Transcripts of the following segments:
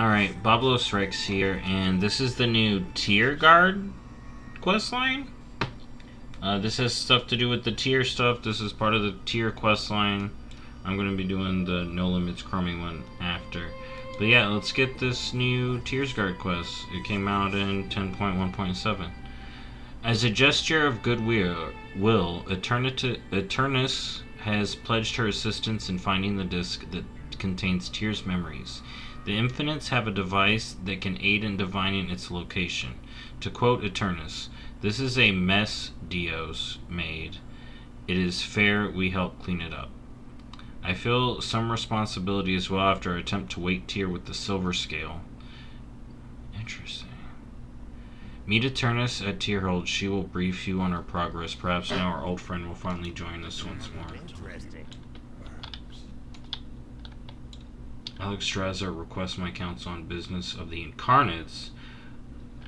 Alright, Bobalosrex here, and this is the new tier guard questline. This has stuff to do with the tier stuff. This is part of the tier questline. I'm going to be doing the No Limits Chroming one after. But yeah, let's get this new Tiers Guard quest. It came out in 10.1.7. As a gesture of goodwill, Eternus has pledged her assistance in finding the disc that contains Tyr's memories. The Infinites have a device that can aid in divining its location. To quote Eternus, "This is a mess Dios made. It is fair we help clean it up. I feel some responsibility as well after our attempt to weight Tyr with the silver scale." Interesting. Meet Eternus at Tyrhold. She will brief you on her progress. Perhaps now our old friend will finally join us once more. Alex Strazer requests my counsel on business of the Incarnates,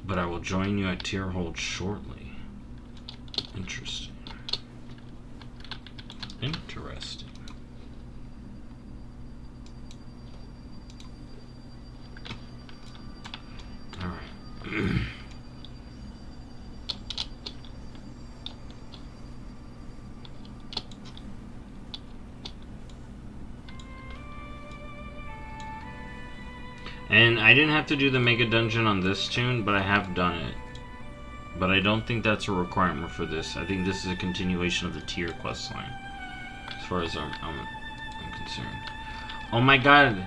but I will join you at Tyrhold shortly. Interesting. Interesting. Alright. And I didn't have to do the mega dungeon on this tune, but I have done it. But I don't think that's a requirement for this. I think this is a continuation of the tier quest line, as far as I'm concerned. Oh my god!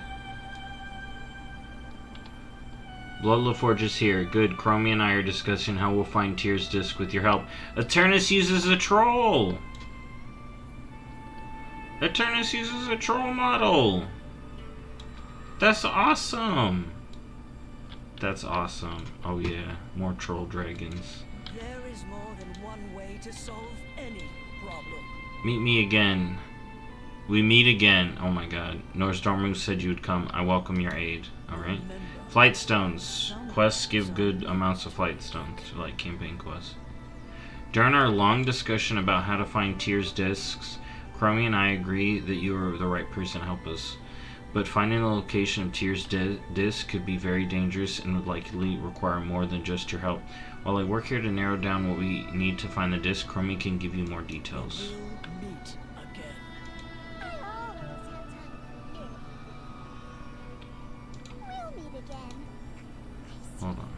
Blood LaForge is here. Good. Chromie and I are discussing how we'll find Tyr's disc with your help. Eternus uses a troll! Eternus uses a troll model! That's awesome! That's awesome. Oh yeah, more troll dragons. There is more than one way to solve any problem. Meet me again. We meet again. Oh my god. Norsdormu said you would come. I welcome your aid. Alright. Flight stones. Quests give good amounts of flight stones, like campaign quests. During our long discussion about how to find Tyr's discs, Chromie and I agree that you are the right person to help us. But finding the location of Tyr's disc could be very dangerous and would likely require more than just your help. While I work here to narrow down what we need to find the disc, Chromie can give you more details. We'll meet again. We'll meet again. Hold on.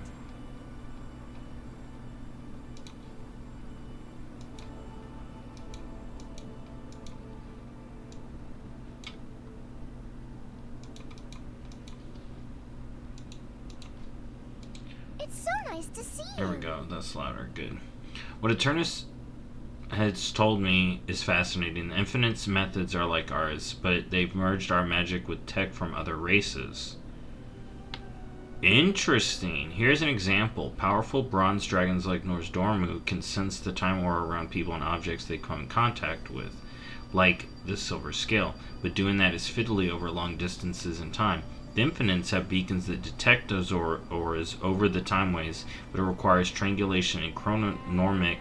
It's so nice to see you. There we go. That's louder. Good. What Eternus has told me is fascinating. The Infinites' methods are like ours, but they've merged our magic with tech from other races. Interesting. Here's an example. Powerful bronze dragons like Norsdormu can sense the time aura around people and objects they come in contact with, like the silver scale, but doing that is fiddly over long distances in time. The Infinites have beacons that detect those auras over the timeways, but it requires triangulation and chrononormic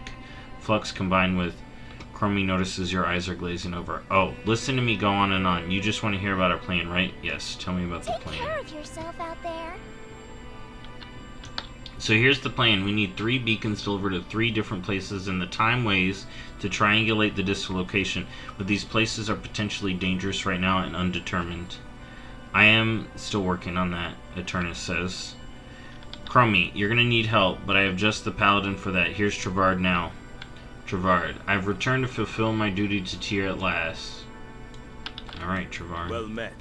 flux combined with... Chromie notices your eyes are glazing over. Oh, listen to me go on and on. You just want to hear about our plan, right? Yes, tell me about the plan. Take care of yourself out there. So here's the plan. We need 3 beacons delivered at 3 different places in the timeways to triangulate the disc location, but these places are potentially dangerous right now and undetermined. I am still working on that, Eternus says. Chromie, you're gonna need help, but I have just the paladin for that. Here's Travard now. Travard, I've returned to fulfill my duty to Tyr at last. Alright, Travard. Well met.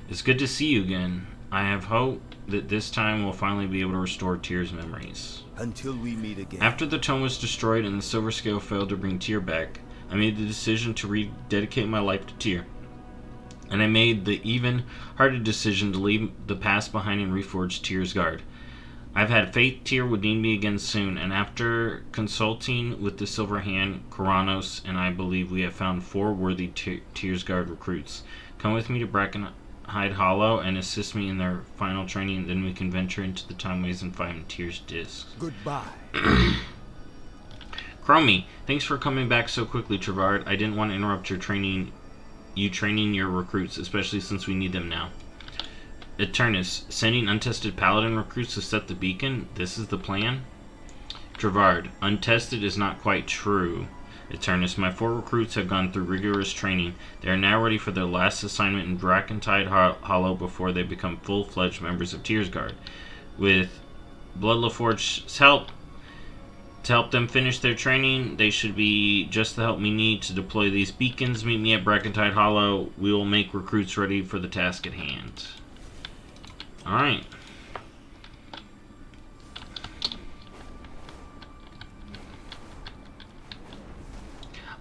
It's good to see you again. I have hope that this time we'll finally be able to restore Tyr's memories. Until we meet again. After the tome was destroyed and the silver scale failed to bring Tyr back, I made the decision to rededicate my life to Tyr. And I made the even-hearted decision to leave the past behind and reforge Tyr's guard. I've had faith Tyr would need me again soon, and after consulting with the Silver Hand, Kuranos, and I believe we have found 4 worthy Tyr's guard recruits. Come with me to Brackenhide Hollow and assist me in their final training, then we can venture into the timeways and find Tyr's discs. Goodbye. Chromie, thanks for coming back so quickly, Travard. I didn't want to interrupt your training your recruits, especially since we need them now. Eternus, sending untested paladin recruits to set the beacon. This is the plan. Travad, untested is not quite true. Eternus, my 4 recruits have gone through rigorous training. They are now ready for their last assignment in Dragonflight Hollow before they become full-fledged members of Tiersguard. With Bobalosrex's help, to help them finish their training, they should be just the help we need to deploy these beacons. Meet me at Dragonflight Hollow. We will make recruits ready for the task at hand. Alright.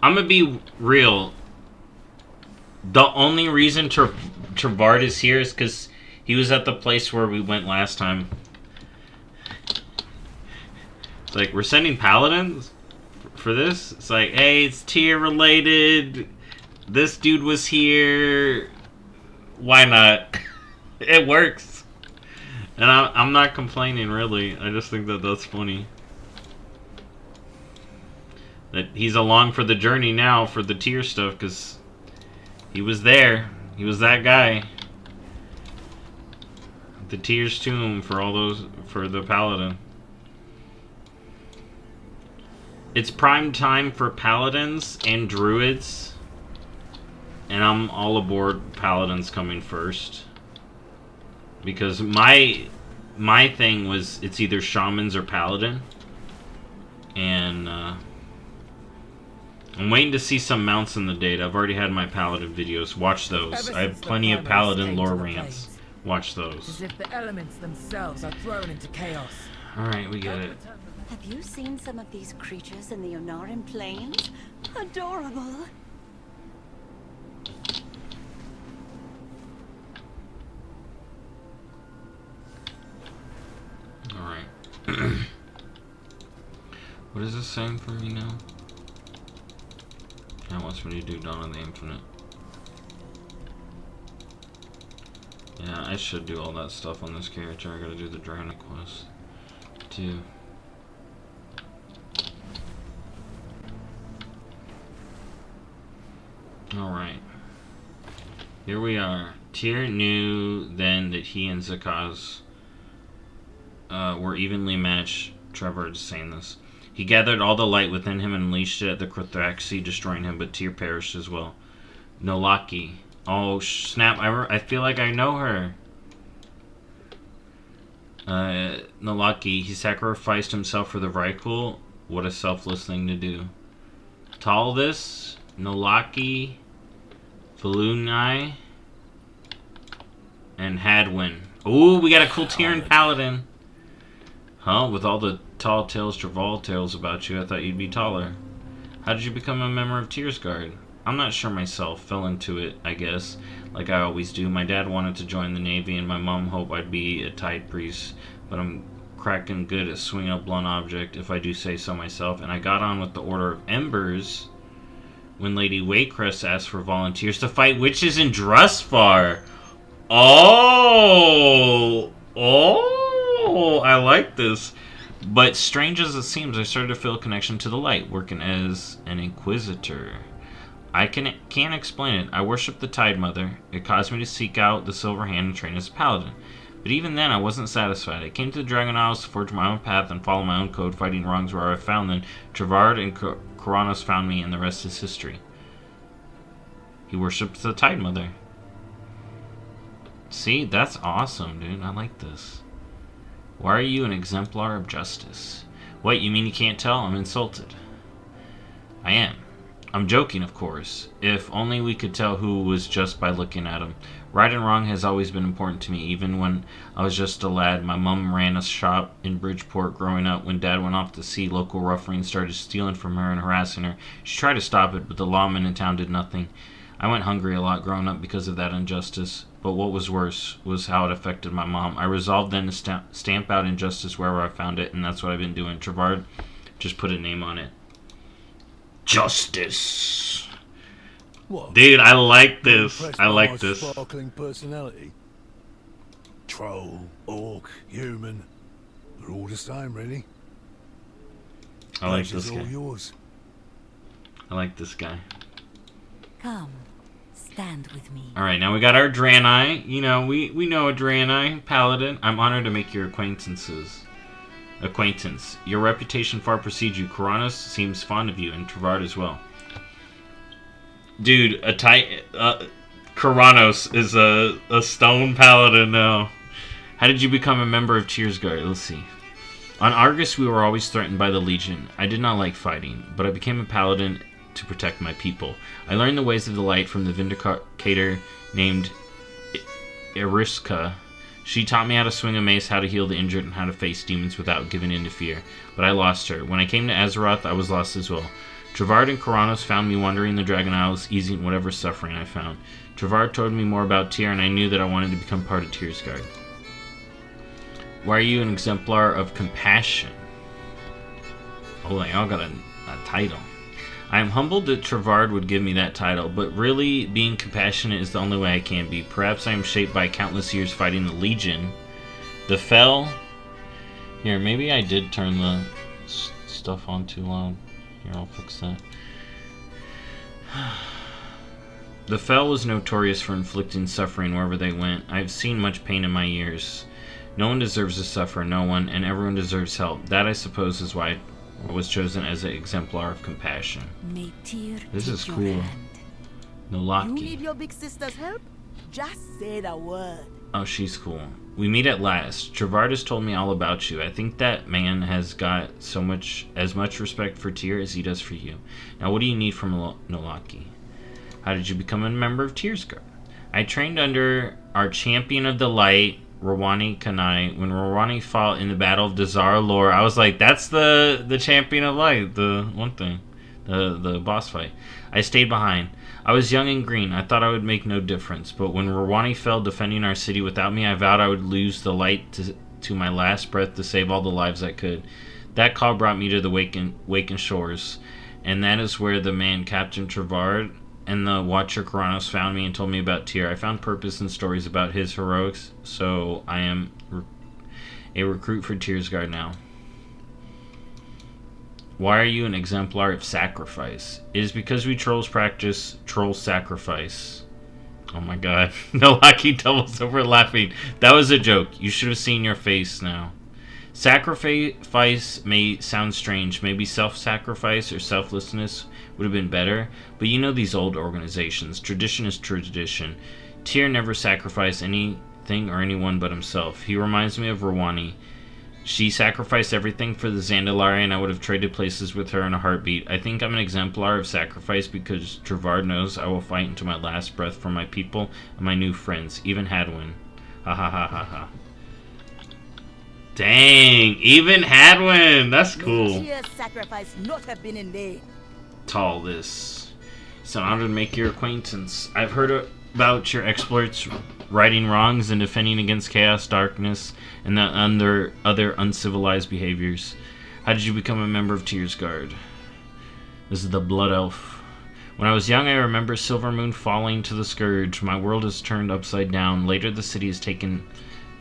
I'm gonna be real. The only reason Travad is here is because he was at the place where we went last time. It's like, we're sending paladins for this? It's like, hey, it's tier related. This dude was here. Why not? It works. And I'm not complaining, really. I just think that that's funny. That he's along for the journey now for the tier stuff, because he was there. He was that guy. The tier's tomb for all those, for the paladin. It's prime time for paladins and druids. And I'm all aboard paladins coming first. Because my thing was, it's either shamans or paladin. And I'm waiting to see some mounts in the data. I've already had my paladin videos. Watch those. I have plenty of paladin lore rants. Watch those. As if the elements themselves are thrown into chaos. Alright, we get it. Have you seen some of these creatures in the Onaran Plains? Adorable. Alright. What is this saying for me now? It wants me to do Dawn of the Infinite. Yeah, I should do all that stuff on this character. I gotta do the Dragon Quest too. Alright. Here we are. Tyr knew then that he and Zakaz were evenly matched. Trevor is saying this. He gathered all the light within him and unleashed it at the Krothaxi, destroying him, but Tyr perished as well. Nolaki. Oh, snap. I feel like I know her. Nolaki. He sacrificed himself for the Vrykul. What a selfless thing to do. Talvis. Nolaki. Falunai. And Hadwin. Ooh, we got a cool Tyrian paladin. Huh? With all the tall tales, Traval tales about you, I thought you'd be taller. How did you become a member of Tiersguard? I'm not sure myself. Fell into it, I guess. Like I always do. My dad wanted to join the Navy, and my mom hoped I'd be a Tide Priest. But I'm cracking good at swinging a blunt object, if I do say so myself. And I got on with the Order of Embers when Lady Waycrest asked for volunteers to fight witches in Drusvar. Oh! Oh! I like this. But strange as it seems, I started to feel a connection to the light, working as an Inquisitor. I can't explain it. I worship the Tide Mother. It caused me to seek out the Silver Hand and train as a paladin. But even then, I wasn't satisfied. I came to the Dragon Isles to forge my own path and follow my own code, fighting wrongs where I found them. Travad and Koronos found me, and the rest is history. He worships the Tide Mother. See, that's awesome, dude. I like this. Why are you an exemplar of justice? What, you mean you can't tell? I'm insulted. I am. I'm joking, of course. If only we could tell who was just by looking at him. Right and wrong has always been important to me, even when I was just a lad. My mum ran a shop in Bridgeport growing up. When Dad went off to sea, local ruffians started stealing from her and harassing her. She tried to stop it, but the lawmen in town did nothing. I went hungry a lot growing up because of that injustice. But what was worse was how it affected my mom. I resolved then to stamp out injustice wherever I found it, and that's what I've been doing. Travad just put a name on it. Justice. What? Dude, I like this. I like my this. Sparkling personality. Troll, orc, human. They're all the same, really. I like Pleasure's this all guy. yours. I like this guy. Come, Stand with me. Alright, now we got our Draenei. You know, we know a Draenei paladin. I'm honored to make your acquaintance. Your reputation far precedes you. Kuranos seems fond of you, and Travart as well. Dude, Kuranos is a stone paladin now. How did you become a member of Tearsguard? Let's see. On Argus, we were always threatened by the Legion. I did not like fighting, but I became a paladin to protect my people. I learned the ways of the light from the Vindicator named Iriska. She taught me how to swing a mace, how to heal the injured, and how to face demons without giving in to fear. But I lost her. When I came to Azeroth, I was lost as well. Travart and Kuranos found me wandering the Dragon Isles, easing whatever suffering I found. Travart told me more about Tyr, and I knew that I wanted to become part of Tearsguard. Why are you an exemplar of compassion? Oh, they all got a title. I am humbled that Travart would give me that title, but really, being compassionate is the only way I can be. Perhaps I am shaped by countless years fighting the Legion. The Fel... Here, maybe I did turn the stuff on too loud. Here, I'll fix that. The Fel was notorious for inflicting suffering wherever they went. I have seen much pain in my years. No one deserves to suffer, no one, and everyone deserves help. That, I suppose, is why I was chosen as an exemplar of compassion. This is cool. No You need your big sister's help? Just say the word. Oh, she's cool. We meet at last. Travart has told me all about you. I think that man has got as much respect for Tyr as he does for you. Now, what do you need from Nolaki? How did you become a member of Tearsguard? I trained under our champion of the light, Rwani Kanai. When Rwani fought in the Battle of Dazar Lore, I was like, that's the champion of light, the one thing, the boss fight. I stayed behind. I was young and green. I thought I would make no difference, but when Rwani fell defending our city without me, I vowed I would lose the light to my last breath to save all the lives I could. That call brought me to the Waken Shores, and that is where the man Captain Travart and the Watcher Kuranos found me and told me about Tyr. I found purpose in stories about his heroics, so I am a recruit for Tearsguard now. Why are you an exemplar of sacrifice? It is because we trolls practice troll sacrifice. Oh my god. No, Lucky doubles over laughing. That was a joke. You should have seen your face now. Sacrifice may sound strange. Maybe self-sacrifice or selflessness would have been better, but you know these old organizations. Tradition is tradition. Tyr never sacrificed anything or anyone but himself. He reminds me of Rwani. She sacrificed everything for the Zandalari, and I would have traded places with her in a heartbeat. I think I'm an exemplar of sacrifice because Travart knows I will fight until my last breath for my people and my new friends, even Hadwin. Ha ha ha ha ha. Dang, even Hadwin! That's cool. Tyr's sacrifice not have been in vain. Tall this. It's an honor to make your acquaintance. I've heard about your exploits, righting wrongs and defending against chaos, darkness, and the other uncivilized behaviors. How did you become a member of Tearsguard? This is the Blood Elf. When I was young, I remember Silvermoon falling to the Scourge. My world is turned upside down. Later, the city is taken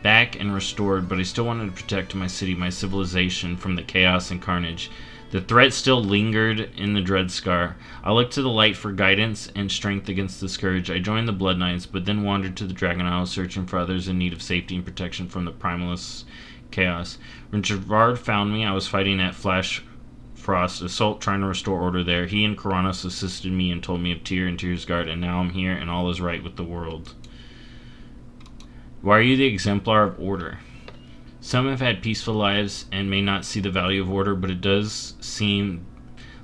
back and restored, but I still wanted to protect my city, my civilization, from the chaos and carnage. The threat still lingered in the Dreadscar. I looked to the light for guidance and strength against the Scourge. I joined the Blood Knights, but then wandered to the Dragon Isle, searching for others in need of safety and protection from the primalist chaos. When Travart found me, I was fighting at Flash Frost Assault, trying to restore order there. He and Kuranos assisted me and told me of Tyr and Tearsguard, and now I'm here, and all is right with the world. Why are you the exemplar of order? Some have had peaceful lives and may not see the value of order, but it does seem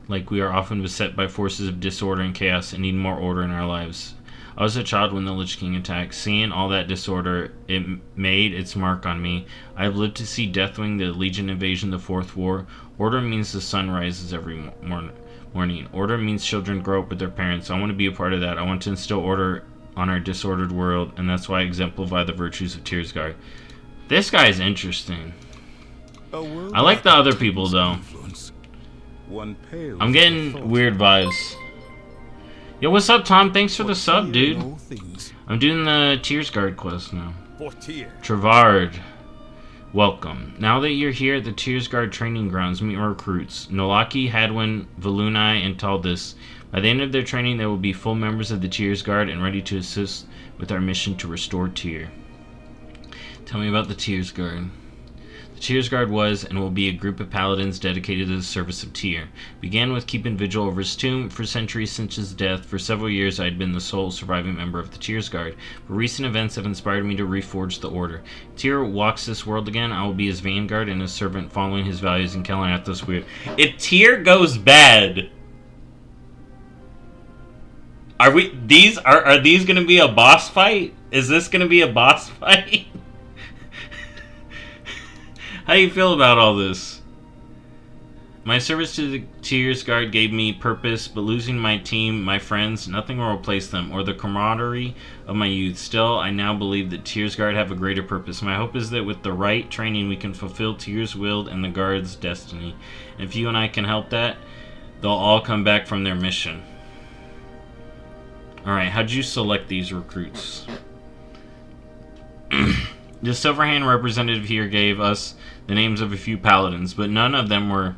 like we are often beset by forces of disorder and chaos and need more order in our lives. I was a child when the Lich King attacked. Seeing all that disorder, it made its mark on me. I have lived to see Deathwing, the Legion invasion, the Fourth War. Order means the sun rises every morning. Order means children grow up with their parents. I want to be a part of that. I want to instill order on our disordered world, and that's why I exemplify the virtues of Tearsguard. This guy's interesting. I like the other people, though. I'm getting weird vibes. Yo, what's up, Tom? Thanks for the sub, dude. I'm doing the Tearsguard quest now. Travart. Welcome. Now that you're here at the Tears Guard training grounds, meet our recruits, Nolaki, Hadwin, Voluni, and Taldis. By the end of their training, they will be full members of the Tears Guard and ready to assist with our mission to restore Tyr. Tell me about the Tears Guard. The Tears Guard was and will be a group of paladins dedicated to the service of Tyr. Began with keeping vigil over his tomb. For centuries since his death, for several years I had been the sole surviving member of the Tears Guard, but recent events have inspired me to reforge the order. Tyr walks this world again. I will be his vanguard and his servant, following his values and killing at this weird. If Tyr goes bad, are these gonna be a boss fight? Is this gonna be a boss fight? How do you feel about all this? My service to the Tears Guard gave me purpose, but losing my team, my friends, nothing will replace them, or the camaraderie of my youth. Still, I now believe that Tears Guard have a greater purpose. My hope is that with the right training, we can fulfill Tyr's will and the Guard's destiny. And if you and I can help that, they'll all come back from their mission. Alright, how'd you select these recruits? The Silverhand representative here gave us the names of a few paladins, but none of them were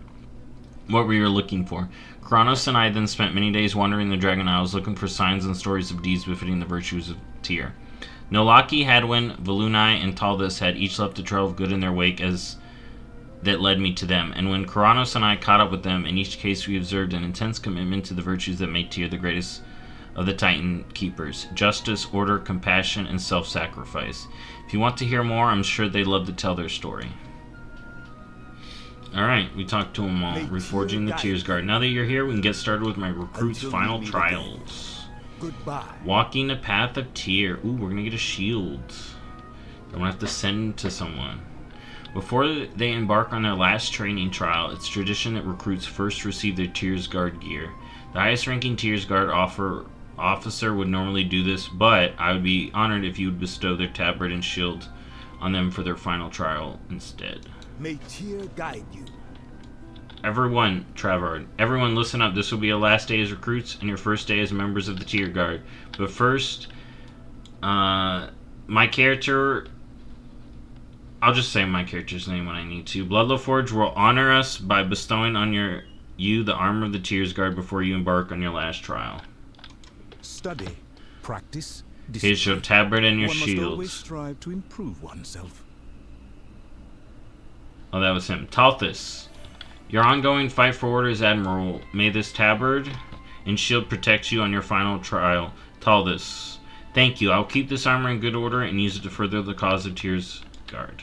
what we were looking for. Kronos and I then spent many days wandering the Dragon Isles looking for signs and stories of deeds befitting the virtues of Tyr. Nolaki, Hadwin, Voluni, and Taldis had each left a trail of good in their wake that led me to them, and when Kronos and I caught up with them, in each case we observed an intense commitment to the virtues that made Tyr the greatest of the Titan Keepers: justice, order, compassion, and self-sacrifice. If you want to hear more, I'm sure they'd love to tell their story. Alright, we talked to them all. Reforging the Tears Guard. Now that you're here, we can get started with my recruits' final trials. Goodbye. Walking the path of Tyr. Ooh, we're gonna get a shield. I'm gonna have to send to someone. Before they embark on their last training trial, it's tradition that recruits first receive their Tears Guard gear. The highest ranking Tears Guard officer would normally do this, but I would be honored if you would bestow their tabard and shield on them for their final trial instead. May Tyr guide you. Everyone, Travard, everyone listen up. This will be your last day as recruits and your first day as members of the Tear Guard. But first, my character, I'll just say my character's name when I need to. Bloodlowforge will honor us by bestowing on you the armor of the Tears Guard before you embark on your last trial. Study, practice, Here's your tabard and your One shield. must always strive to improve oneself. Oh, that was him. Talthis, your ongoing fight for order is admirable. May this tabard and shield protect you on your final trial. Talthis, thank you. I'll keep this armor in good order and use it to further the cause of Tyr's Guard.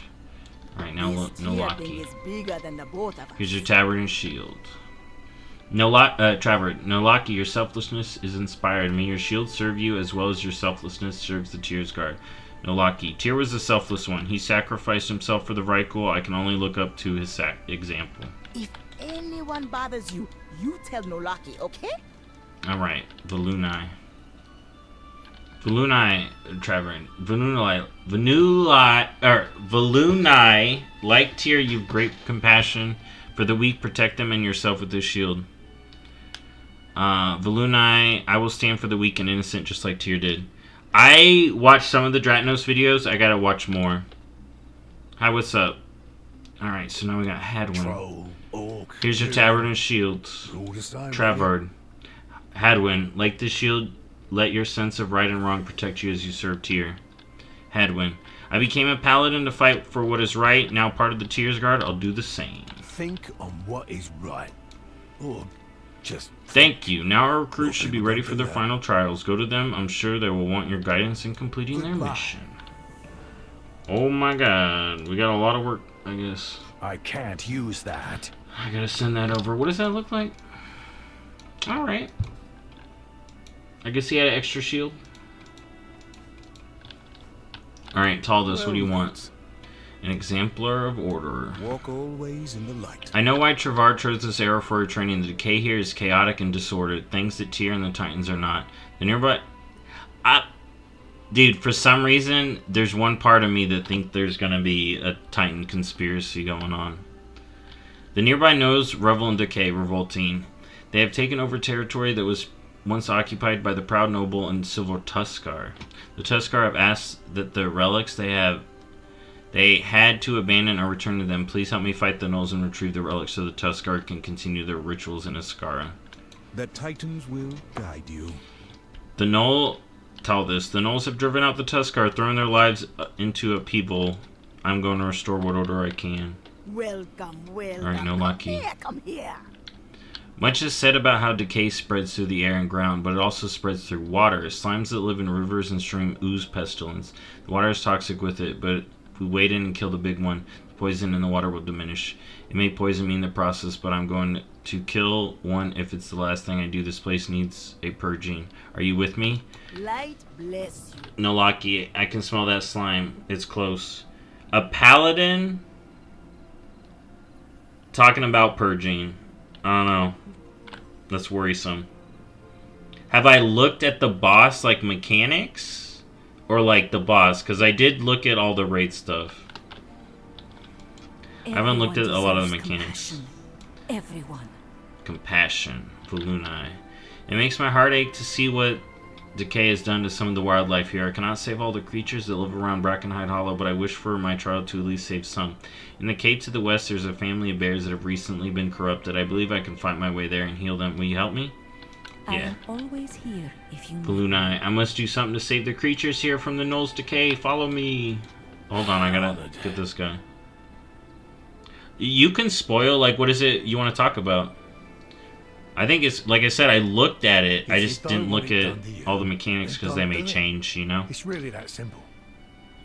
Alright, now Nolaki. Here's your tabard and shield. Travard, Nolaki, your selflessness is inspired. May your shield serve you as well as your selflessness serves the Tyr's Guard. Nolaki, Tyr was the selfless one. He sacrificed himself for the right goal. I can only look up to his example. If anyone bothers you, you tell Nolaki, okay? Alright, Voluni, Travard, Voluni, like Tyr, you've great compassion for the weak. Protect them and yourself with this shield. Voluni, I will stand for the weak and innocent just like Tyr did. I watched some of the Dratnos videos. I gotta watch more. Hi, what's up? Alright, so now we got Hadwin. Troll, orc, Here's your tabard and shields. Travard, Hadwin, like this shield, let your sense of right and wrong protect you as you serve Tyr. Hadwin, I became a paladin to fight for what is right. Now part of the Tears Guard, I'll do the same. Think on what is right. Or just Thank you. Now our recruits should be ready for their final trials. Go to them. I'm sure they will want your guidance in completing their mission. Oh my god. We got a lot of work, I guess. I can't use that. I gotta send that over. What does that look like? Alright. I guess he had an extra shield. Alright, Taldis, what do you want? An exemplar of order. Walk always in the light. I know why Travard chose this era for her training. The decay here is chaotic and disordered, things that Tyr and the Titans are not. The nearby... Dude, for some reason, there's one part of me that think there's gonna be a Titan conspiracy going on. The nearby nodes revel in decay, revolting. They have taken over territory that was once occupied by the proud noble and civil Tuskar. The Tuskar have asked that the relics they They had to abandon or return to them. Please help me fight the gnolls and retrieve the relics so the Tuskar can continue their rituals in Ascara. The Titans will guide you. The gnolls have driven out the Tuskar, thrown their lives into upheaval. I'm going to restore what order I can. Welcome. Alright, no lucky. Come here. Much is said about how decay spreads through the air and ground, but it also spreads through water. Slimes that live in rivers and streams ooze pestilence. The water is toxic with it, but if we wade in and kill the big one, the poison in the water will diminish. It may poison me in the process, but I'm going to kill one if it's the last thing I do. This place needs a purging. Are you with me? Light bless you. No, Loki, I can smell that slime. It's close. A paladin? Talking about purging. I don't know. That's worrisome. Have I looked at the boss, like, mechanics? Or, like, the boss? Because I did look at all the raid stuff. I haven't looked at a lot of the mechanics. Everyone. Compassion. Volunai. It makes my heart ache to see what decay has done to some of the wildlife here. I cannot save all the creatures that live around Brackenhide Hollow, but I wish for my child to at least save some. In the cave to the west, there's a family of bears that have recently been corrupted. I believe I can fight my way there and heal them. Will you help me? Yeah. I am always here if you need. Volunai, I must do something to save the creatures here from the gnolls' decay. Follow me. Hold on, I gotta get this guy. You can spoil, like, what is it you want to talk about? I think it's, like I said, I looked at it. I just didn't look at all the mechanics because they may change, you know? It's really that simple.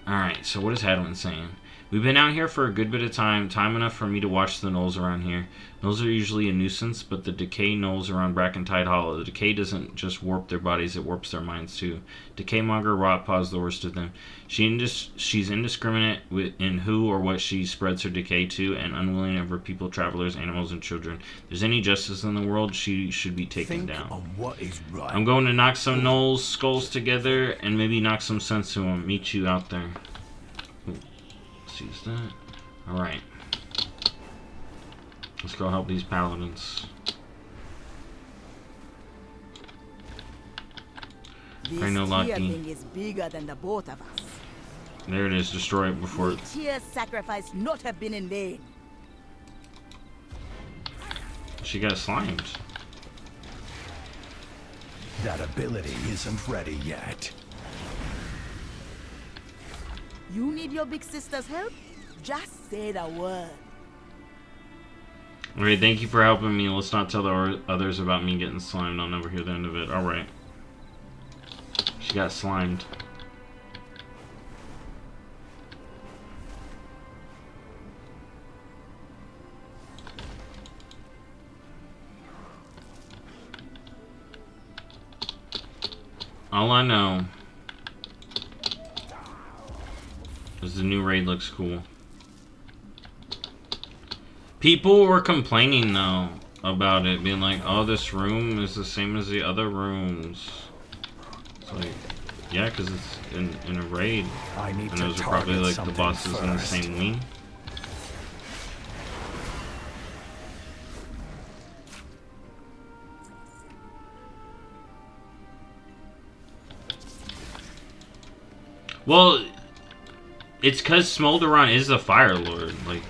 Alright, so what is Hadwin saying? We've been out here for a good bit of time enough for me to watch the gnolls around here. Gnolls are usually a nuisance, but the decay gnolls around Brackenhide Hollow. The decay doesn't just warp their bodies, it warps their minds too. Decaymonger Rotpaw's the worst of them. She's indiscriminate in who or what she spreads her decay to, and unwilling of her people, travelers, animals, and children. If there's any justice in the world, she should be taken down. On what is right. I'm going to knock some gnolls' skulls together, and maybe knock some sense to them. Meet you out there. Use that. Alright. Let's go help these paladins. This I know, Loki. thing is bigger than the both of us. There it is. Destroy it before it... Tyr's sacrifice not have been in vain. She got slimed. That ability isn't ready yet. You need your big sister's help? Just say the word. Alright, thank you for helping me. Let's not tell the others about me getting slimed. I'll never hear the end of it. Alright. She got slimed. All I know is the new raid looks cool. People were complaining though about it, being like, "Oh, this room is the same as the other rooms." It's like, yeah, because it's in a raid, and those are probably like the bosses in the same wing. Well, it's because Smolderon is the Fire Lord, like,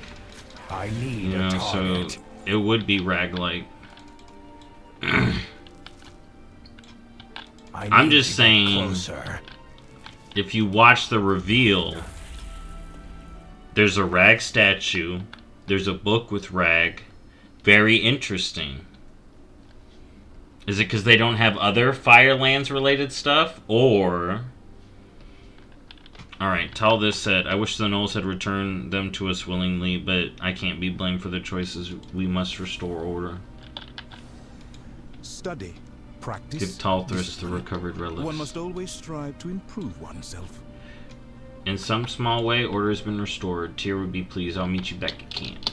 I need you know, so it would be Rag-like. I'm just saying, if you watch the reveal, there's a Rag statue, there's a book with Rag, very interesting. Is it because they don't have other Firelands related stuff, or... Alright, Tal this said, I wish the gnolls had returned them to us willingly, but I can't be blamed for their choices. We must restore order. Study, practice. Give Talthris the recovered relics. One must always strive to improve oneself. In some small way, order has been restored. Tyr would be pleased. I'll meet you back at camp.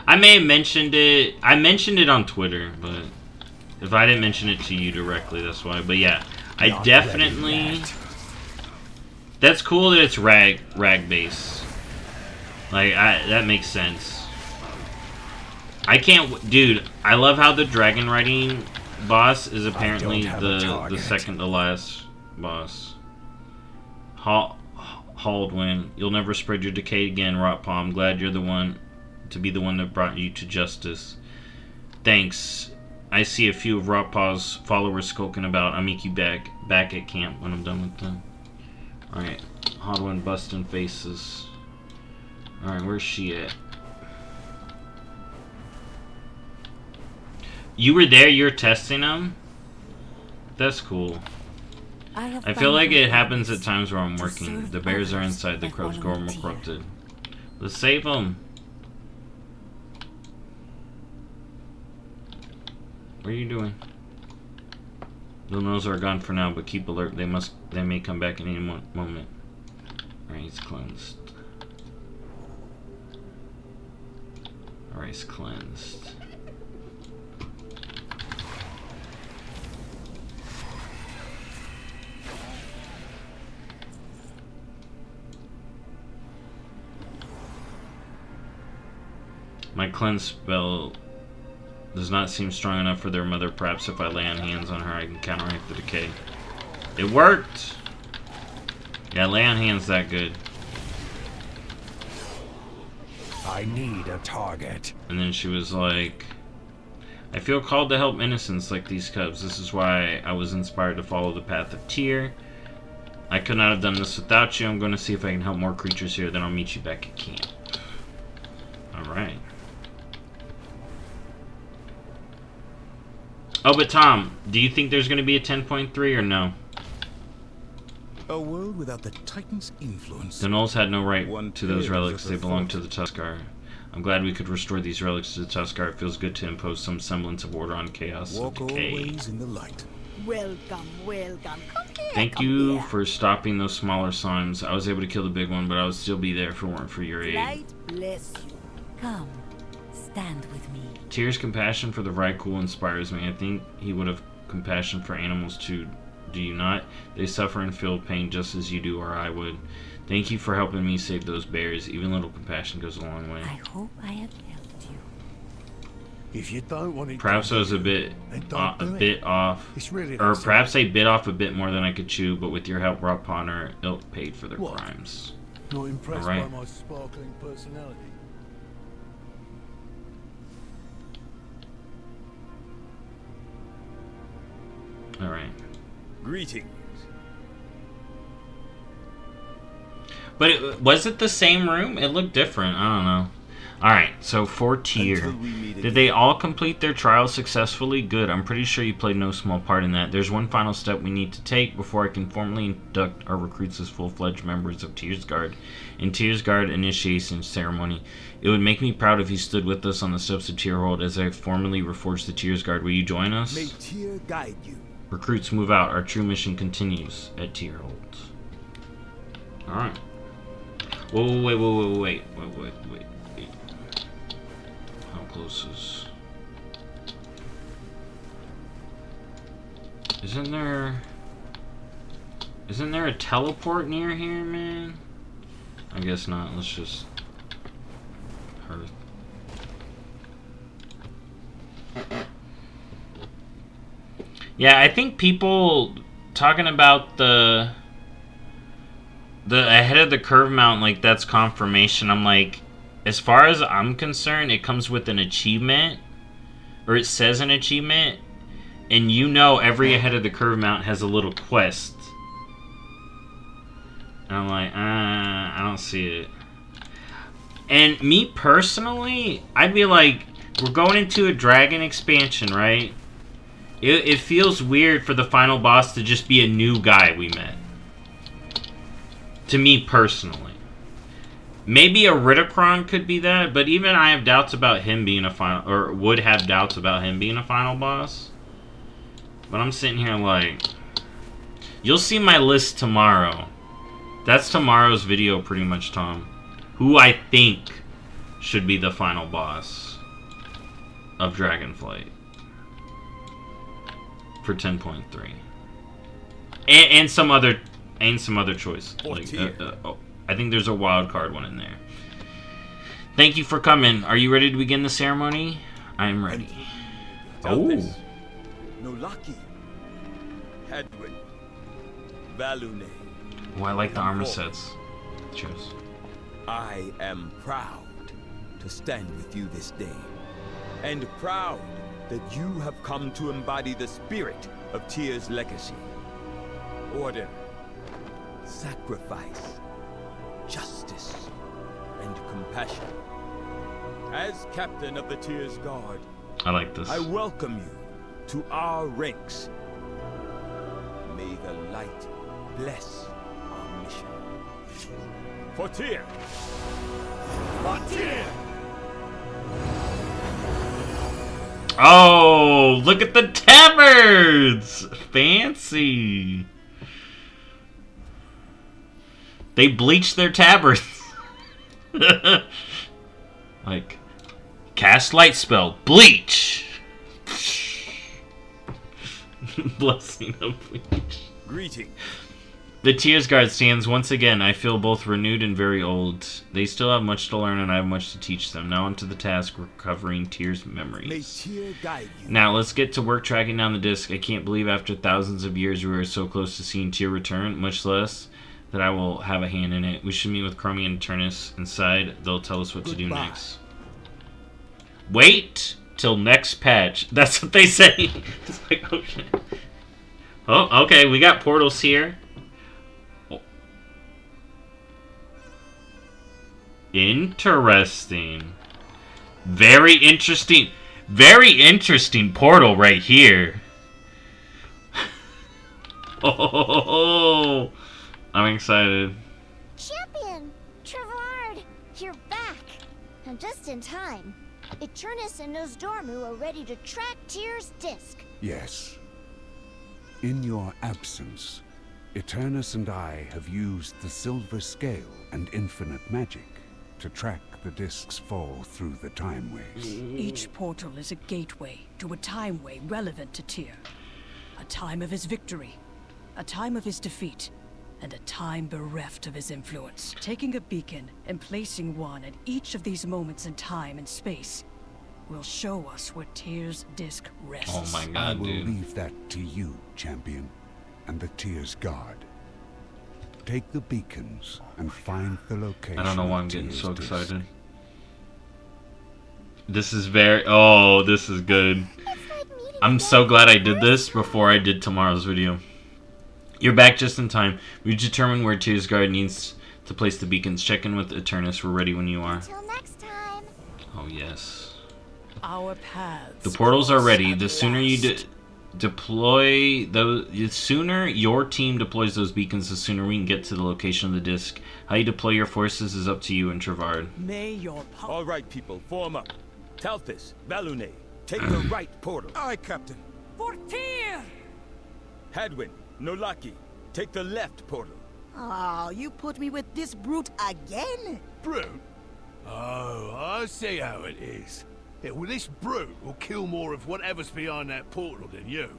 I may have mentioned it. I mentioned it on Twitter, but if I didn't mention it to you directly, that's why. But yeah. I definitely... That's cool that it's rag base. Like, that makes sense. I can't... Dude, I love how the dragon riding boss is apparently the second to last boss. Haldwin. You'll never spread your decay again, Rotpaw. I'm glad you're the one to be the one that brought you to justice. Thanks. I see a few of Rotpaw's followers skulking about. I'll meet you back at camp when I'm done with them. Alright. Haldwin busting faces. Alright, where's she at? You were there, you're testing them? That's cool. I feel like it happens at times where I'm working. The bears are inside, the crows grow more corrupted. Let's save them. What are you doing? The nose are gone for now, but keep alert. They may come back in any moment. Alright, he's cleansed. Alright, he's cleansed. My cleanse spell does not seem strong enough for their mother. Perhaps if I lay on hands on her, I can counteract the decay. It worked! Yeah, lay on hands that good. I need a target. And then she was like, I feel called to help innocents like these cubs. This is why I was inspired to follow the path of Tyr. I could not have done this without you. I'm going to see if I can help more creatures here. Then I'll meet you back at camp. Alright. Oh, but Tom, do you think there's going to be a 10.3 or no? A world without the Titan's influence. The Gnolls had no right to those relics. They belonged to the Tuskar. I'm glad we could restore these relics to the Tuskar. It feels good to impose some semblance of order on chaos and decay. Always in the light. Welcome, welcome. Come here. Thank come you here. for stopping those smaller slimes. I was able to kill the big one, but I would still be there if it weren't for your aid. Light bless you. Come, stand with me. Tyr's compassion for the Vrykul inspires me. I think he would have compassion for animals too. Do you not? They suffer and feel pain just as you do, or I would. Thank you for helping me save those bears. Even little compassion goes a long way. I hope I have helped you. If you don't want it, Perhaps I was a bit off, It's really or that perhaps I bit off a bit more than I could chew. But with your help, Rotpaw ilk paid for their What? crimes. Not impressed Alright. by my sparkling personality. All right. Greetings. But was it the same room? It looked different. I don't know. Alright, so for Tyr. Until we meet Did they all complete their trials successfully? Good. I'm pretty sure you played no small part in that. There's one final step we need to take before I can formally induct our recruits as full-fledged members of Tyr's Guard. In Tyr's Guard initiation ceremony, it would make me proud if you stood with us on the steps of Tyrhold as I formally reforge the Tyr's Guard. Will you join us? May Tyr guide you. Recruits move out. Our true mission continues at Tyrhold. Alright. Whoa, wait. How close is... Isn't there a teleport near here, man? I guess not. Let's just... Hearth. Yeah, I think people talking about the ahead of the curve mount, like, that's confirmation. I'm like, as far as I'm concerned, it comes with an achievement, or it says an achievement, and you know every ahead of the curve mount has a little quest. And I'm like, I don't see it. And me personally, I'd be like, we're going into a dragon expansion, right? It feels weird for the final boss to just be a new guy we met. To me personally. Maybe a Ridicron could be that, but even I have doubts about him being a final, or would have doubts about him being a final boss. But I'm sitting here like, you'll see my list tomorrow. That's tomorrow's video pretty much, Tom. Who I think should be the final boss of Dragonflight. For 10.3. And some other choice. Like, I think there's a wild card one in there. Thank you for coming. Are you ready to begin the ceremony? I am ready. Oh. Nolaki. Hadwin. Valune. Oh, I like the armor sets. Cheers. I am proud to stand with you this day, and proud that you have come to embody the spirit of Tyr's legacy. Order, sacrifice, justice, and compassion. As captain of the Tyr's Guard, I like this. I welcome you to our ranks. May the light bless our mission. For Tyr! For Tyr! Oh, look at the tabards! Fancy. They bleached their tabards. Like, cast light spell, bleach. Blessing of bleach. Greeting. The Tyr's Guard stands once again. I feel both renewed and very old. They still have much to learn, and I have much to teach them. Now onto the task recovering Tyr's memories. May Tyr guide you. Now let's get to work tracking down the disc. I can't believe after thousands of years we were so close to seeing Tyr return, much less that I will have a hand in it. We should meet with Chromie and Turnus inside. They'll tell us what to do next. Wait till next patch. That's what they say. It's like, oh shit. Oh, okay, we got portals here. Interesting. Very interesting. Very interesting portal right here. Oh, I'm excited. Champion! Trevard! You're back! And just in time. Eternus and Nosdormu are ready to track Tyr's disc. Yes. In your absence, Eternus and I have used the Silver Scale and Infinite Magic to track the disc's fall through the time waves. Each portal is a gateway to a time way relevant to Tyr. A time of his victory, a time of his defeat, and a time bereft of his influence. Taking a beacon and placing one at each of these moments in time and space will show us where Tyr's disc rests. Oh my I god, will dude. leave that to you, champion, and the Tyr's Guard. Take the beacons and find the location. I don't know why I'm of getting Tyr's so disc. excited. This is very... Oh, this is good. It's like meeting I'm again so for glad the I did first this time. before I did tomorrow's video. You're back just in time. We've determined where Tyr's Guard needs to place the beacons. Check in with Eternus. We're ready when you are. Until next time. Oh, yes. Our paths. The portals are cross ready. at The sooner you last. deploy those, the sooner your team deploys those beacons, the sooner we can get to the location of the disc. How you deploy your forces is up to you and Trevard. May your power. All right, people, form up. Talthis, Valune, take the right portal. Aye, Captain. For Tyr! Hadwin, Nolaki, take the left portal. Oh, you put me with this brute again? Brute? Oh, I see how it is. Yeah, well, this brute will kill more of whatever's behind that portal than you.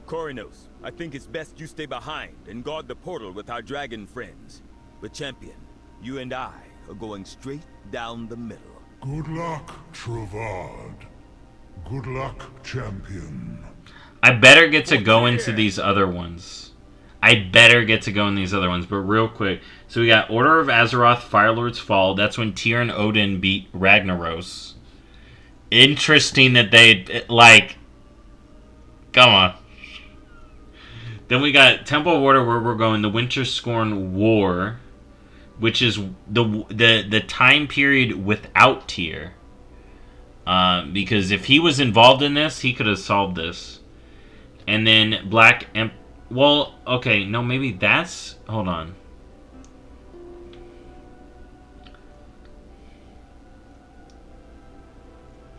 Corinos, I think it's best you stay behind and guard the portal with our dragon friends. But Champion, you and I are going straight down the middle. Good luck, Trevard. Good luck, champion. I better get to go into these other ones. I better get to go in these other ones, but real quick. So we got Order of Azeroth, Firelord's Fall. That's when Tyr and Odin beat Ragnaros. Interesting that they, like, come on. Then we got Temple of Water, where we're going, the Winter Scorn War, which is the time period without Tyr. Because if he was involved in this, he could have solved this. And then Black well, okay, no, maybe that's... Hold on.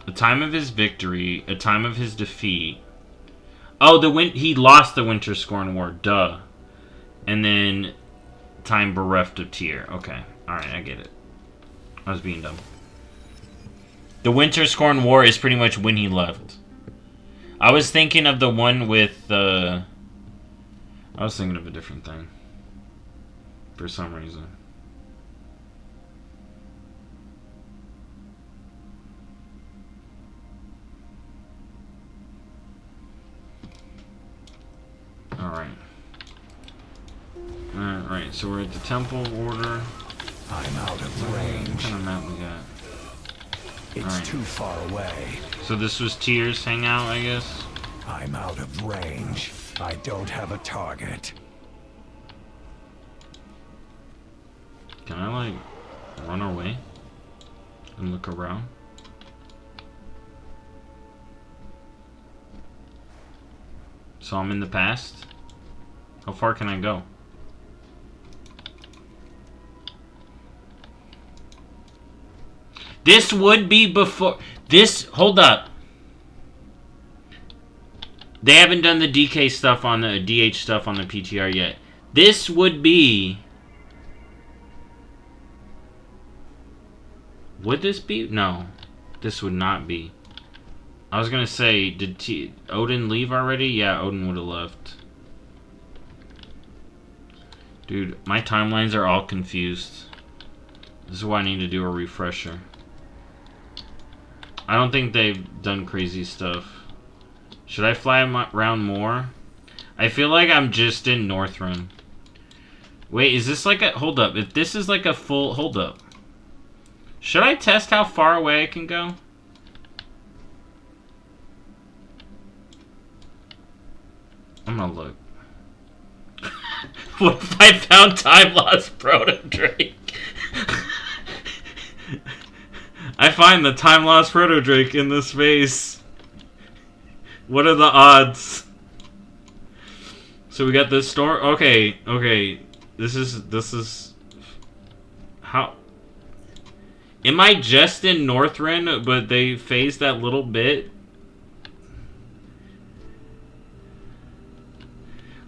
A time of his victory, a time of his defeat. Oh, he lost the Winter Scorn War, duh. And then time bereft of Tyr. Okay, alright, I get it. I was being dumb. The Winter Scorn War is pretty much when he left. I was thinking of the one with I was thinking of a different thing. For some reason. Alright. Alright. so we're at the Temple Order. I'm out of range. What kind of map we got? It's too far away. So this was Tyr's hangout, I guess? I'm out of range. I don't have a target. Can I, like, run away and look around? So I'm in the past? How far can I go? This would be before... This... Hold up. They haven't done the DK stuff on the... DH stuff on the PTR yet. This would be... Would this be? No. This would not be. I was gonna say, did Odin leave already? Yeah, Odin would have left. Dude, my timelines are all confused. This is why I need to do a refresher. I don't think they've done crazy stuff. Should I fly around more? I feel like I'm just in Northrend. Wait, is this like a... Hold up. If this is like a full... Hold up. Should I test how far away I can go? I'm gonna look. What if I found time lost Proto Drake? I find the time lost Proto Drake in this phase. What are the odds? So we got this storm. Okay, okay. This is how. Am I just in Northrend, but they phased that little bit?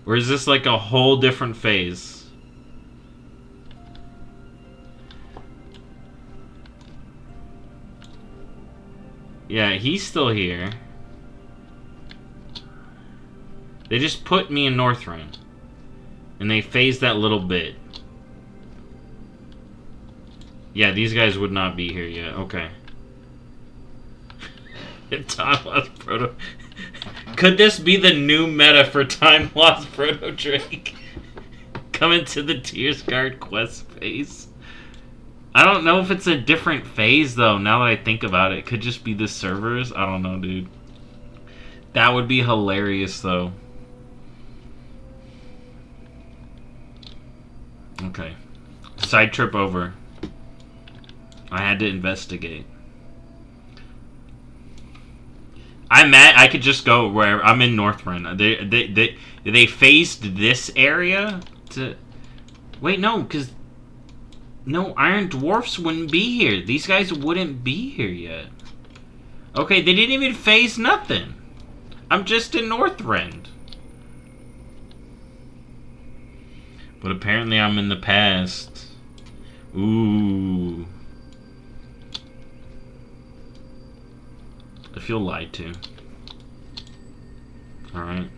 Or is this like a whole different phase? Yeah, he's still here. They just put me in Northrend. And they phased that little bit. Yeah, these guys would not be here yet. Okay. Time Lost Proto... Could this be the new meta for Time Lost Proto Drake? Coming to the Tears Guard quest phase? I don't know if it's a different phase, though, now that I think about it. It could just be the servers. I don't know, dude. That would be hilarious, though. Okay. Side trip over. I had to investigate. I'm mad. I could just go where I'm in Northrend. They phased this area to. Wait, no, because no Iron Dwarfs wouldn't be here. These guys wouldn't be here yet. Okay, they didn't even phase nothing. I'm just in Northrend. But apparently I'm in the past. Ooh. I feel lied to. Alright.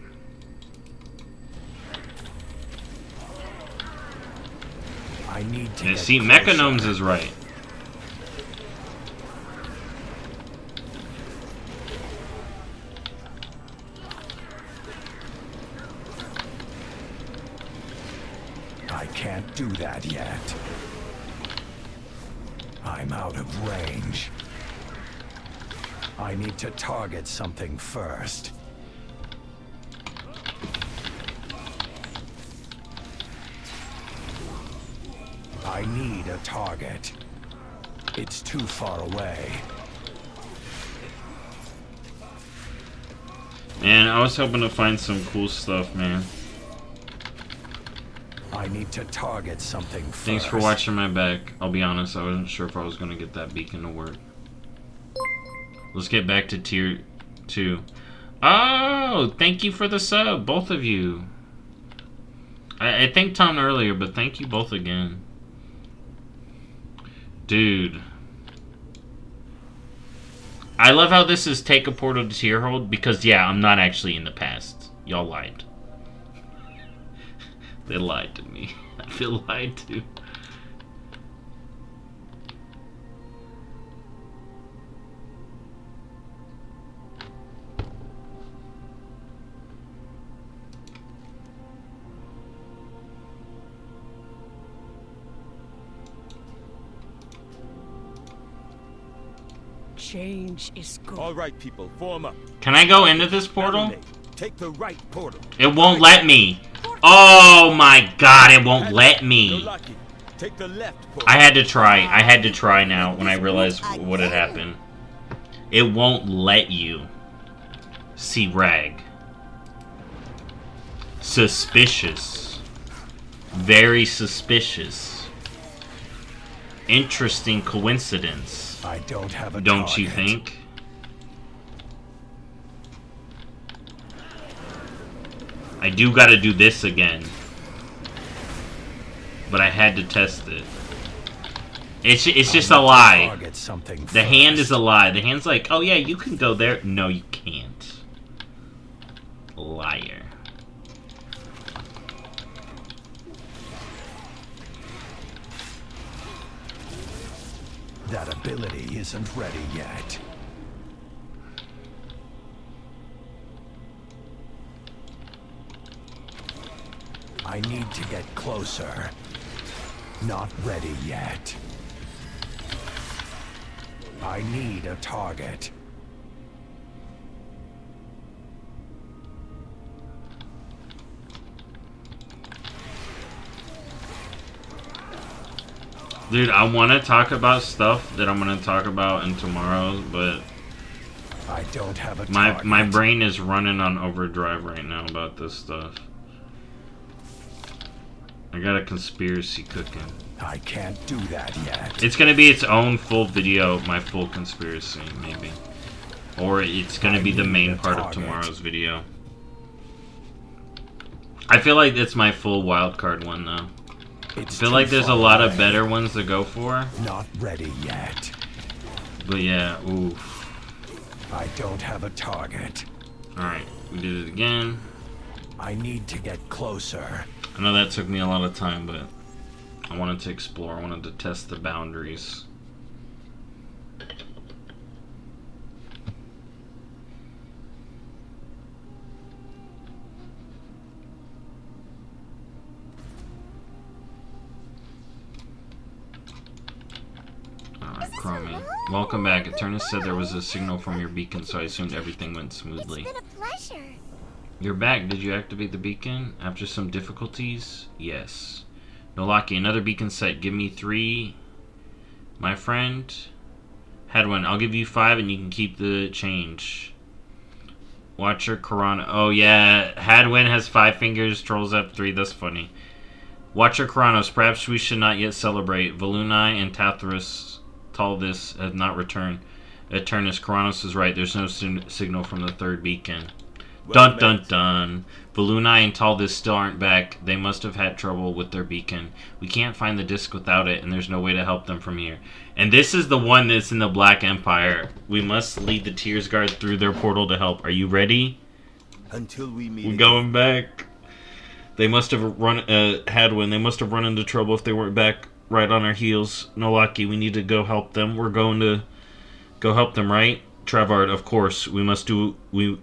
I need to yeah, see, Mechanomes is right. I can't do that yet. I'm out of range. I need to target something first. I need a target. It's too far away. Man, I was hoping to find some cool stuff, man. I need to target something first. Thanks for watching my back. I'll be honest, I wasn't sure if I was going to get that beacon to work. Let's get back to tier 2. Oh, thank you for the sub, both of you. I thanked Tom earlier, but thank you both again. Dude. I love how this is take a portal to tier hold, because yeah, I'm not actually in the past. Y'all lied. They lied to me. I feel lied to. Change is good. All right, people, form up. Can I go into this portal? Take the right portal. It won't let me. Oh my god, it won't let me. Take the left portal. I had to try. I had to try now when I realized what had happened. It won't let you. See rag. Suspicious. Very suspicious. Interesting coincidence. I don't have a Don't target. you think? I do gotta do this again. But I had to test it. It's just a lie. Target something The hand is a lie. The hand's like, oh yeah, you can go there. No, you can't. Liar. That ability isn't ready yet. I need to get closer. Not ready yet. I need a target. Dude, I want to talk about stuff that I'm going to talk about in tomorrow's, but I don't have a my target. brain is running on overdrive right now about this stuff. I got a conspiracy cooking. I can't do that yet. It's going to be its own full video, my full conspiracy, maybe. Or it's going to be the main part of tomorrow's video. I feel like it's my full wildcard one, though. I feel like there's a lot of better ones to go for. Not ready yet. But yeah, oof. I don't have a target. Alright, we did it again. I need to get closer. I know that took me a lot of time, but I wanted to explore. I wanted to test the boundaries. Alright, Chromie. Welcome back. Eternus said there was a signal from your beacon, so I assumed everything went smoothly. It's been a pleasure. You're back. Did you activate the beacon? After some difficulties? Yes. Nolaki, another beacon site. Give me 3. My friend. Hadwin, I'll give you 5 and you can keep the change. Watcher Karana. Oh yeah, Hadwin has 5 fingers, trolls have 3. That's funny. Watcher Karanos, perhaps we should not yet celebrate. Voluni and Talvis have not returned. Eternus, Karanos is right. There's no signal from the 3rd beacon. Dun dun dun. Voluni and Talvis still aren't back. They must have had trouble with their beacon. We can't find the disc without it, and there's no way to help them from here. And this is the one that's in the Black Empire. We must lead the Tears Guard through their portal to help. Are you ready? Until we meet. We're going back. They must have run, Hadwin, they must have run into trouble if they weren't back right on our heels. Nolaki, we need to go help them. We're going to go help them, right? Travart, of course. We must do, we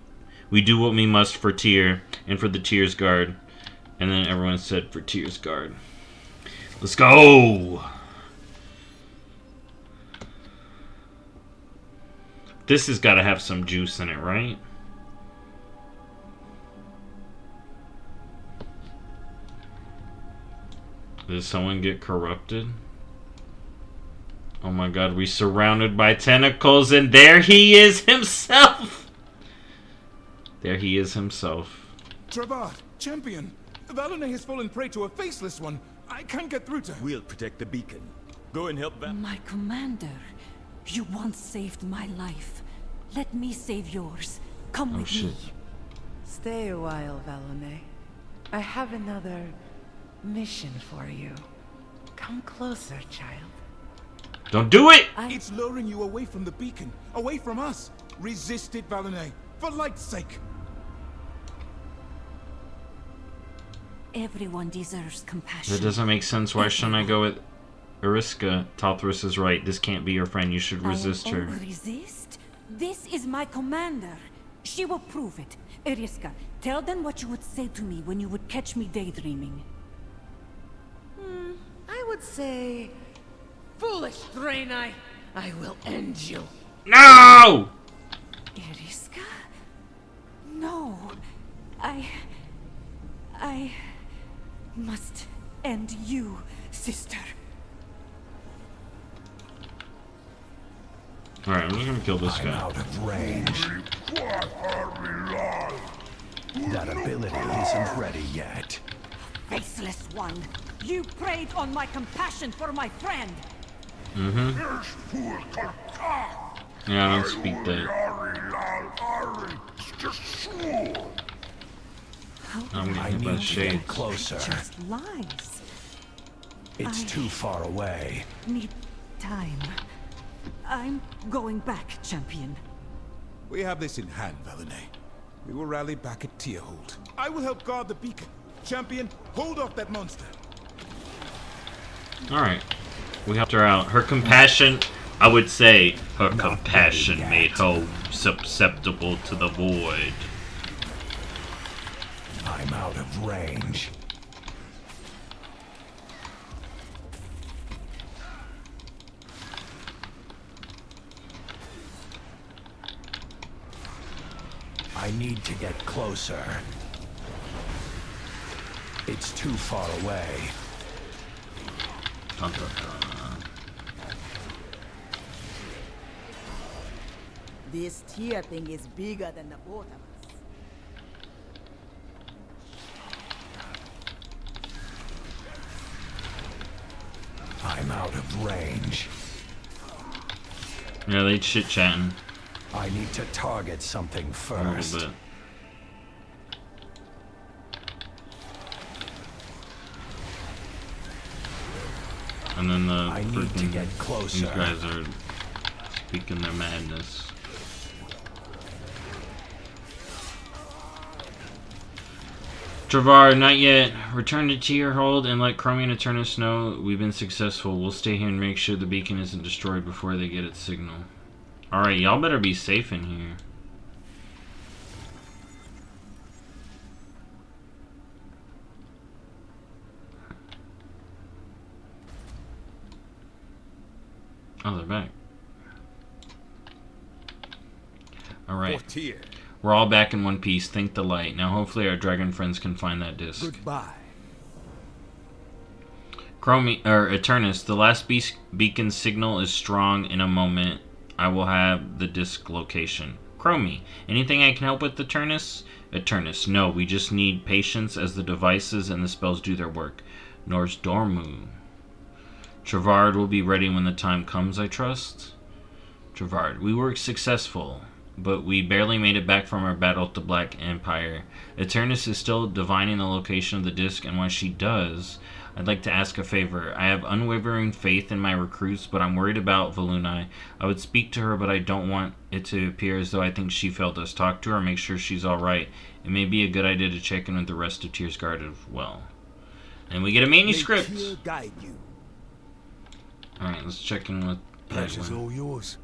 do what we must for Tyr and for the Tears Guard. And then everyone said for Tears Guard. Let's go! This has got to have some juice in it, right? Did someone get corrupted? Oh my god, we're surrounded by tentacles and there he is himself! There he is himself. Travart, champion! Valone has fallen prey to a faceless one. I can't get through to her. We'll protect the beacon. Go and help them. My commander, you once saved my life. Let me save yours. Come with me. Stay a while, Valone. I have another mission for you. Come closer, child. Don't do it! It's luring you away from the beacon, away from us. Resist it, Valone, for light's sake. Everyone deserves compassion. That doesn't make sense. Why shouldn't I go with Eriska? Talthrus is right. This can't be your friend. You should resist her. Resist? This is my commander. She will prove it. Eriska, tell them what you would say to me when you would catch me daydreaming. I would say, foolish Draenei, I will end you. No! Iriska? No. I must end you, sister. Alright, I'm just gonna kill this guy. Out of range. That ability isn't ready yet. Faceless one. You preyed on my compassion for my friend. Mm-hmm. Yeah, I don't speak that. I'm getting hit by the shades. Closer. Just lies. It's too far away. Need time. I'm going back, champion. We have this in hand, Valene. We will rally back at Tierhold. I will help guard the beacon. Champion, hold off that monster. Alright. We helped her out. Her compassion, I would say, her compassion made her susceptible to the void. I'm out of range. I need to get closer. It's too far away. Dun, dun, dun. This tier thing is bigger than the both of us. I'm out of range. Yeah, they chit-chatting. I need to target something first. A little bit. And then I need to get closer. These guys are speaking their madness. Travar, not yet. Return to Tierhold and let Chromie and Eternus know we've been successful. We'll stay here and make sure the beacon isn't destroyed before they get its signal. Alright, y'all better be safe in here. Oh, they're back. Alright. We're all back in one piece. Thank the light. Now hopefully our dragon friends can find that disc. Goodbye. Chromie, or Eternus, the last beacon signal is strong. In a moment, I will have the disc location. Chromie, anything I can help with, Eternus? Eternus, no, we just need patience as the devices and the spells do their work. Norse Dormu. Travart will be ready when the time comes, I trust. Travart, we were successful, but we barely made it back from our battle with the Black Empire. Eternus is still divining the location of the disc, and when she does, I'd like to ask a favor. I have unwavering faith in my recruits, but I'm worried about Valunai. I would speak to her, but I don't want it to appear as though I think she failed us. Talk to her, make sure she's alright. It may be a good idea to check in with the rest of Tyr's Guard as well. And we get a manuscript! Alright, let's check in with Pleasure's all yours.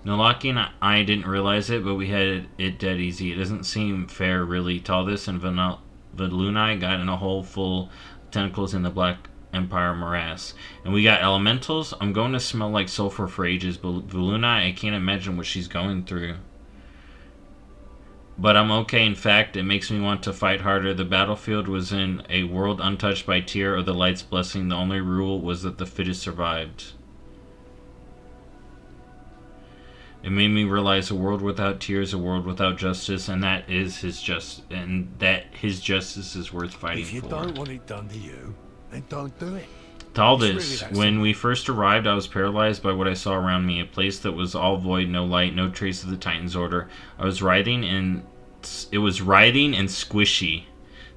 Nolaki and I didn't realize it, but we had it dead easy. It doesn't seem fair, really. Taldis and Valunai got in a hole full tentacles in the Black Empire morass. And we got elementals. I'm going to smell like sulfur for ages, but Valunai, I can't imagine what she's going through. But I'm okay. In fact, it makes me want to fight harder. The battlefield was in a world untouched by Tyr or the Light's blessing. The only rule was that the fittest survived. It made me realize a world without Tyr is a world without justice, and that is his justice is worth fighting for. If you don't want it done to you, then don't do it. Taldis, when we first arrived, I was paralyzed by what I saw around me. A place that was all void, no light, no trace of the Titan's order. It was writhing and squishy.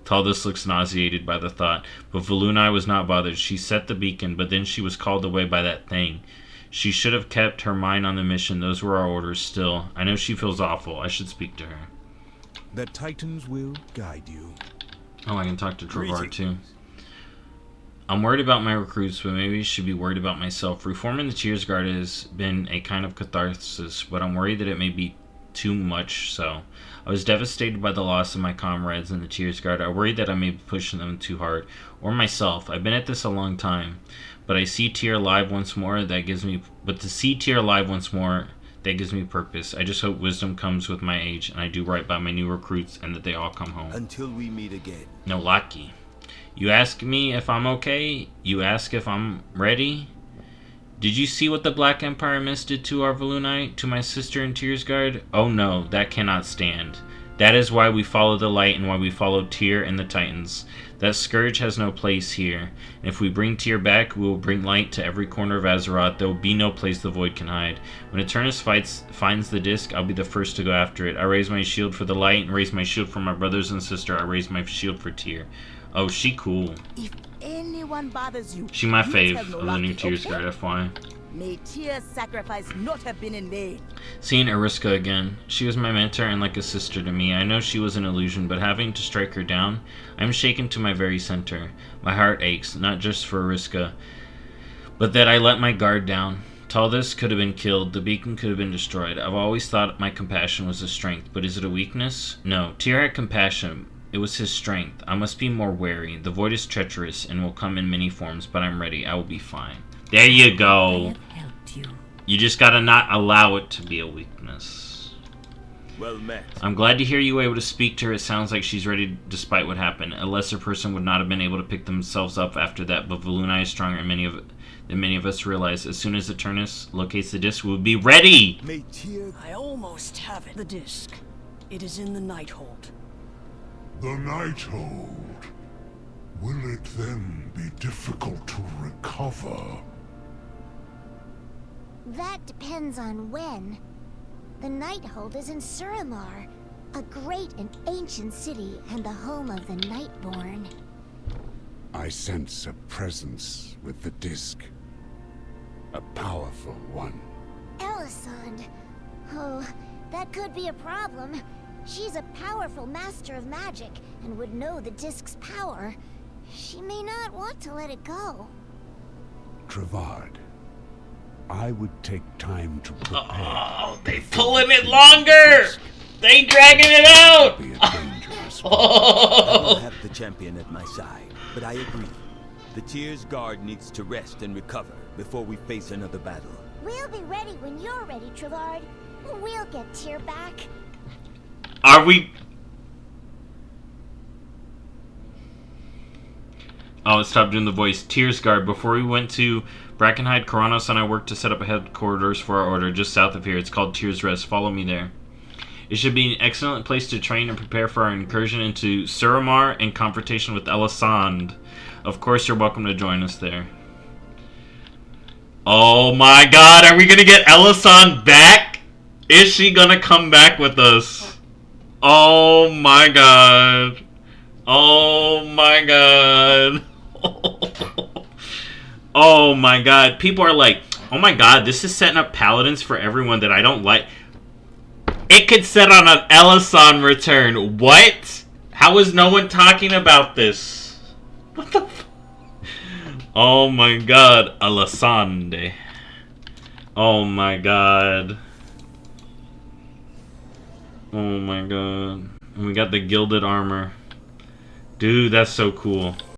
Taldis looks nauseated by the thought, but Valunai was not bothered. She set the beacon, but then she was called away by that thing. She should have kept her mind on the mission. Those were our orders still. I know she feels awful. I should speak to her. The Titans will guide you. Oh, I can talk to Travart too. I'm worried about my recruits, but maybe I should be worried about myself. Reforming the Tyr's Guard has been a kind of catharsis, but I'm worried that it may be too much so. I was devastated by the loss of my comrades in the Tyr's Guard. I worried that I may be pushing them too hard. Or myself. I've been at this a long time. But I see Tyr alive once more, that That gives me purpose. I just hope wisdom comes with my age, and I do right by my new recruits, and that they all come home. Until we meet again. No, Lucky. You ask me if I'm okay? You ask if I'm ready? Did you see what the Black Empire Mist did to our Volunite, to my sister in Tearsguard? Oh no, that cannot stand. That is why we follow the light and why we follow Tyr and the Titans. That scourge has no place here. And if we bring Tyr back, we will bring light to every corner of Azeroth. There will be no place the void can hide. When Eternus finds the disc, I'll be the first to go after it. I raise my shield for the light and raise my shield for my brothers and sister. I raise my shield for Tyr. Oh, she cool. If anyone bothers you, She my you fave tell no of the new Lucky, Tearsguard, FY. May Tyr's sacrifice not have been in vain. Seeing Ariska again. She was my mentor and like a sister to me. I know she was an illusion, but having to strike her down, I'm shaken to my very center. My heart aches, not just for Ariska, but that I let my guard down. Talthus could have been killed, the beacon could have been destroyed. I've always thought my compassion was a strength, but is it a weakness? No, Tyr had compassion. It was his strength. I must be more wary. The void is treacherous and will come in many forms, but I'm ready. I will be fine. There you go. You just gotta not allow it to be a weakness. Well met. I'm glad to hear you were able to speak to her. It sounds like she's ready despite what happened. A lesser person would not have been able to pick themselves up after that, but Volunai is stronger than many of us realize. As soon as Eternus locates the disc, we'll be ready! I almost have it. The disc. It is in the Nighthold. The Nighthold. Will it then be difficult to recover? That depends on when. The Nighthold is in Suramar, a great and ancient city and the home of the Nightborn. I sense a presence with the disc. A powerful one. Elisande. Oh, that could be a problem. She's a powerful master of magic and would know the disc's power. She may not want to let it go. Travad, I would take time to prepare. Oh, they pulling it longer! They dragging it out! I will have the champion at my side, but I agree. The Tyr's guard needs to rest and recover before we face another battle. We'll be ready when you're ready, Travad. We'll get Tyr back. Are we... Oh, stop doing the voice. Tyr's guard. Before we went to Brackenhide, Karanos and I worked to set up a headquarters for our order just south of here. It's called Tyr's Rest. Follow me there. It should be an excellent place to train and prepare for our incursion into Suramar and confrontation with Elisande. Of course, you're welcome to join us there. Oh my god, are we gonna get Elisande back? Is she gonna come back with us? Oh my god. Oh my god. Oh my god. People are like, oh my god, this is setting up paladins for everyone that I don't like. It could set on an Elisande return. What? How is no one talking about this? What the f... Oh my god, Elisande. Oh my god. Oh my god. And we got the gilded armor. Dude, that's so cool.